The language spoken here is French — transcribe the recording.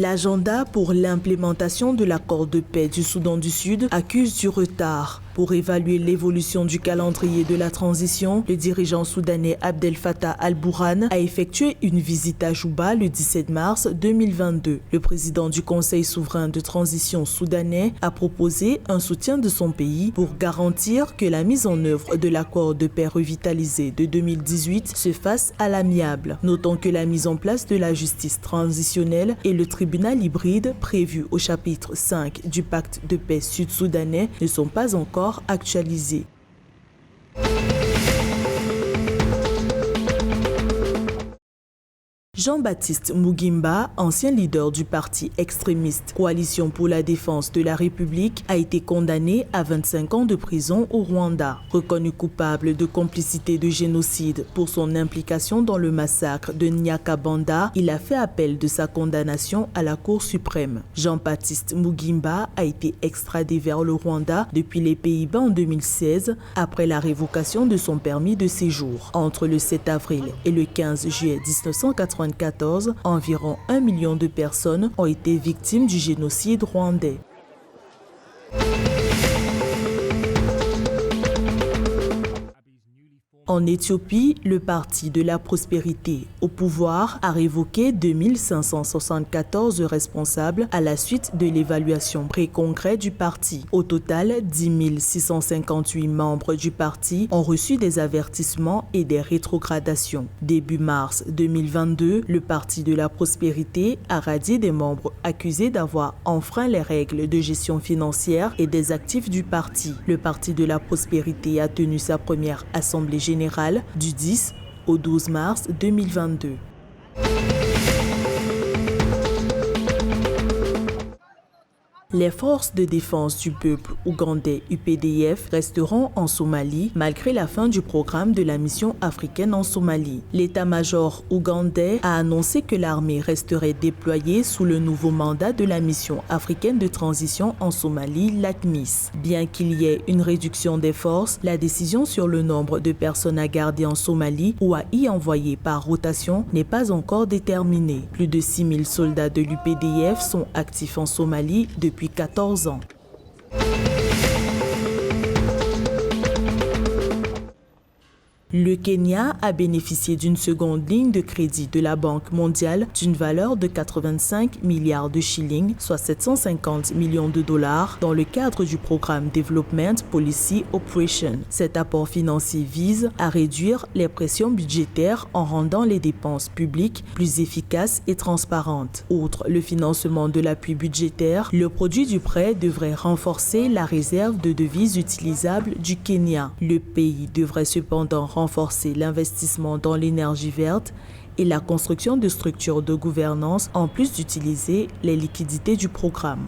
L'agenda pour l'implémentation de l'accord de paix du Soudan du Sud accuse du retard. Pour évaluer l'évolution du calendrier de la transition, le dirigeant soudanais Abdel Fattah al-Burhan a effectué une visite à Juba le 17 mars 2022. Le président du Conseil souverain de transition soudanais a proposé un soutien de son pays pour garantir que la mise en œuvre de l'accord de paix revitalisé de 2018 se fasse à l'amiable. Notons que la mise en place de la justice transitionnelle et le tribunal hybride prévu au chapitre 5 du pacte de paix sud-soudanais ne sont pas encore actualisés. Jean-Baptiste Mugimba, ancien leader du parti extrémiste Coalition pour la défense de la République, a été condamné à 25 ans de prison au Rwanda. Reconnu coupable de complicité de génocide pour son implication dans le massacre de Nyakabanda, il a fait appel de sa condamnation à la Cour suprême. Jean-Baptiste Mugimba a été extradé vers le Rwanda depuis les Pays-Bas en 2016 après la révocation de son permis de séjour. Entre le 7 avril et le 15 juillet 1994, environ 1 million de personnes ont été victimes du génocide rwandais. En Éthiopie, le Parti de la prospérité au pouvoir a révoqué 2574 responsables à la suite de l'évaluation pré-congrès du parti. Au total, 10 658 membres du parti ont reçu des avertissements et des rétrogradations. Début mars 2022, le Parti de la prospérité a radié des membres accusés d'avoir enfreint les règles de gestion financière et des actifs du parti. Le Parti de la prospérité a tenu sa première assemblée générale du 10 au 12 mars 2022. Les forces de défense du peuple ougandais UPDF resteront en Somalie malgré la fin du programme de la mission africaine en Somalie. L'état-major ougandais a annoncé que l'armée resterait déployée sous le nouveau mandat de la mission africaine de transition en Somalie, l'ATMIS. Bien qu'il y ait une réduction des forces, la décision sur le nombre de personnes à garder en Somalie ou à y envoyer par rotation n'est pas encore déterminée. Plus de 6 000 soldats de l'UPDF sont actifs en Somalie depuis 14 ans. Le Kenya a bénéficié d'une seconde ligne de crédit de la Banque mondiale d'une valeur de 85 milliards de shillings, soit 750 millions de dollars, dans le cadre du programme Development Policy Operation. Cet apport financier vise à réduire les pressions budgétaires en rendant les dépenses publiques plus efficaces et transparentes. Outre le financement de l'appui budgétaire, le produit du prêt devrait renforcer la réserve de devises utilisables du Kenya. Le pays devrait cependant renforcer l'investissement dans l'énergie verte et la construction de structures de gouvernance en plus d'utiliser les liquidités du programme.